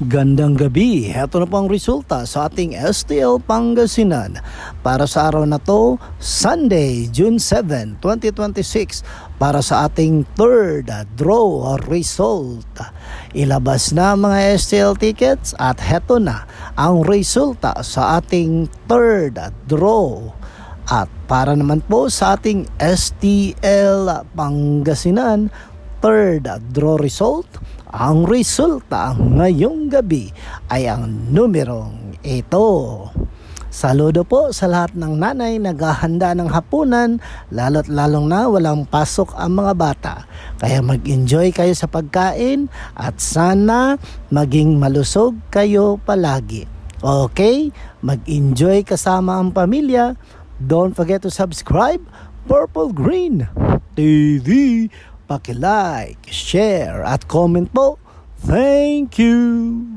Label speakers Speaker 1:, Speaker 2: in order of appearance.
Speaker 1: Gandang gabi, heto na po ang resulta sa ating STL Pangasinan para sa araw na to, Sunday, June 7, 2026 para sa ating third draw result. Ilabas na mga STL tickets at heto na ang resulta sa ating third draw. At para naman po sa ating STL Pangasinan third draw result, ang resulta ngayong gabi ay ang numerong ito. Saludo po sa lahat ng nanay naghahanda ng hapunan, lalo't lalong na walang pasok ang mga bata. Kaya mag-enjoy kayo sa pagkain at sana maging malusog kayo palagi. Okay? Mag-enjoy kasama ang pamilya. Don't forget to subscribe Purple Green TV. Paki-like, share at comment po. Thank you!